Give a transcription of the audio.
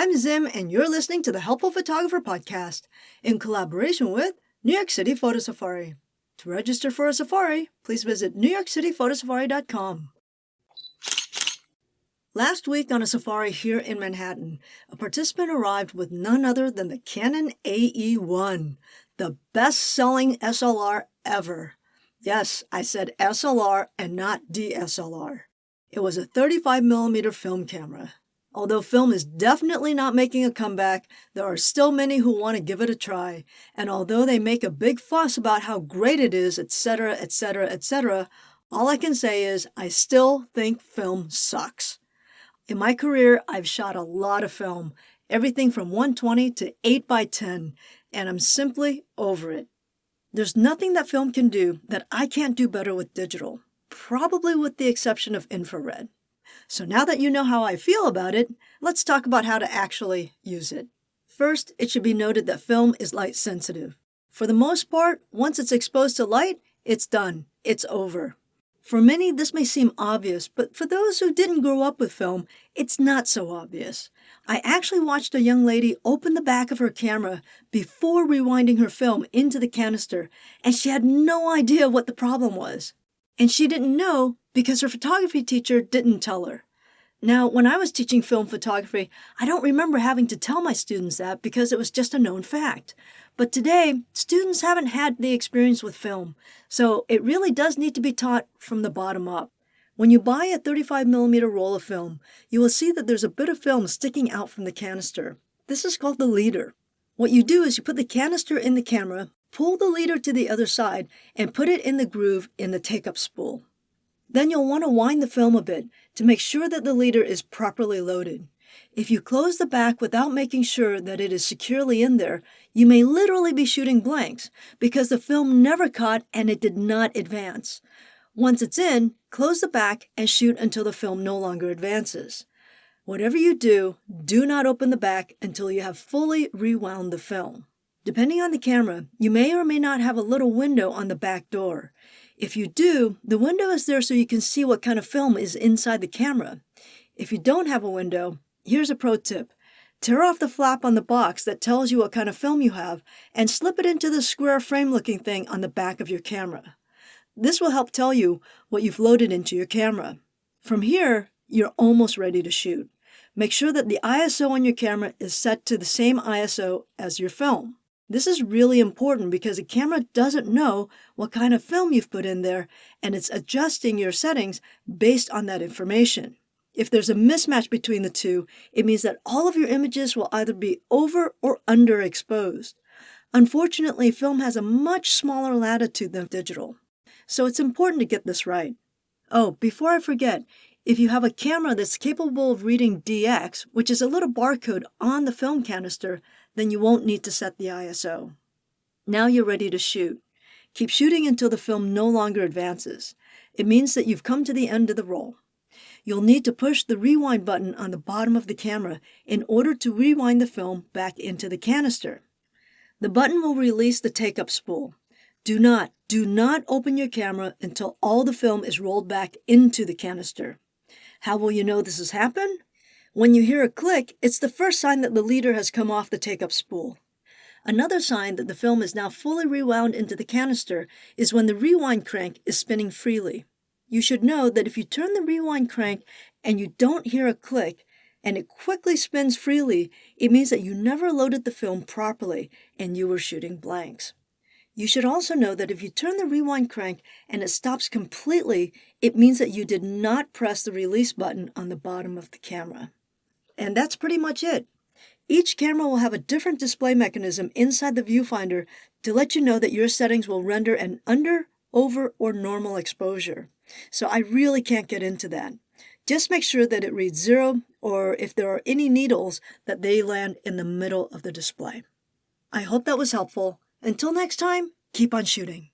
I'm Zim, and you're listening to the Helpful Photographer Podcast in collaboration with New York City Photo Safari. To register for a safari, please visit newyorkcityphotosafari.com. Last week on a safari here in Manhattan, a participant arrived with none other than the Canon AE-1, the best-selling SLR ever. Yes, I said SLR and not DSLR. It was a 35mm film camera. Although film is definitely not making a comeback, there are still many who want to give it a try. And although they make a big fuss about how great it is, etc., etc., etc., all I can say is I still think film sucks. In my career, I've shot a lot of film, everything from 120 to 8x10, and I'm simply over it. There's nothing that film can do that I can't do better with digital, probably with the exception of infrared. So now that you know how I feel about it, let's talk about how to actually use it. First, it should be noted that film is light sensitive. For the most part, once it's exposed to light, it's done. It's over. For many, this may seem obvious, but for those who didn't grow up with film, it's not so obvious. I actually watched a young lady open the back of her camera before rewinding her film into the canister, and she had no idea what the problem was. And she didn't know because her photography teacher didn't tell her. Now, when I was teaching film photography, I don't remember having to tell my students that because it was just a known fact. But today, students haven't had the experience with film, so it really does need to be taught from the bottom up. When you buy a 35mm roll of film, you will see that there's a bit of film sticking out from the canister. This is called the leader. What you do is you put the canister in the camera, pull the leader to the other side, and put it in the groove in the take-up spool. Then you'll want to wind the film a bit to make sure that the leader is properly loaded. If you close the back without making sure that it is securely in there, you may literally be shooting blanks because the film never caught and it did not advance. Once it's in, close the back and shoot until the film no longer advances. Whatever you do, do not open the back until you have fully rewound the film. Depending on the camera, you may or may not have a little window on the back door. If you do, the window is there so you can see what kind of film is inside the camera. If you don't have a window, here's a pro tip. Tear off the flap on the box that tells you what kind of film you have and slip it into the square frame-looking thing on the back of your camera. This will help tell you what you've loaded into your camera. From here, you're almost ready to shoot. Make sure that the ISO on your camera is set to the same ISO as your film. This is really important because the camera doesn't know what kind of film you've put in there, and it's adjusting your settings based on that information. If there's a mismatch between the two, it means that all of your images will either be over or underexposed. Unfortunately, film has a much smaller latitude than digital, so it's important to get this right. Oh, before I forget, if you have a camera that's capable of reading DX, which is a little barcode on the film canister, then you won't need to set the ISO. Now you're ready to shoot. Keep shooting until the film no longer advances. It means that you've come to the end of the roll. You'll need to push the rewind button on the bottom of the camera in order to rewind the film back into the canister. The button will release the take-up spool. Do not open your camera until all the film is rolled back into the canister. How will you know this has happened? When you hear a click, it's the first sign that the leader has come off the take-up spool. Another sign that the film is now fully rewound into the canister is when the rewind crank is spinning freely. You should know that if you turn the rewind crank and you don't hear a click, and it quickly spins freely, it means that you never loaded the film properly and you were shooting blanks. You should also know that if you turn the rewind crank and it stops completely, it means that you did not press the release button on the bottom of the camera. And that's pretty much it. Each camera will have a different display mechanism inside the viewfinder to let you know that your settings will render an under, over, or normal exposure. So I really can't get into that. Just make sure that it reads 0, or if there are any needles, that they land in the middle of the display. I hope that was helpful. Until next time, keep on shooting.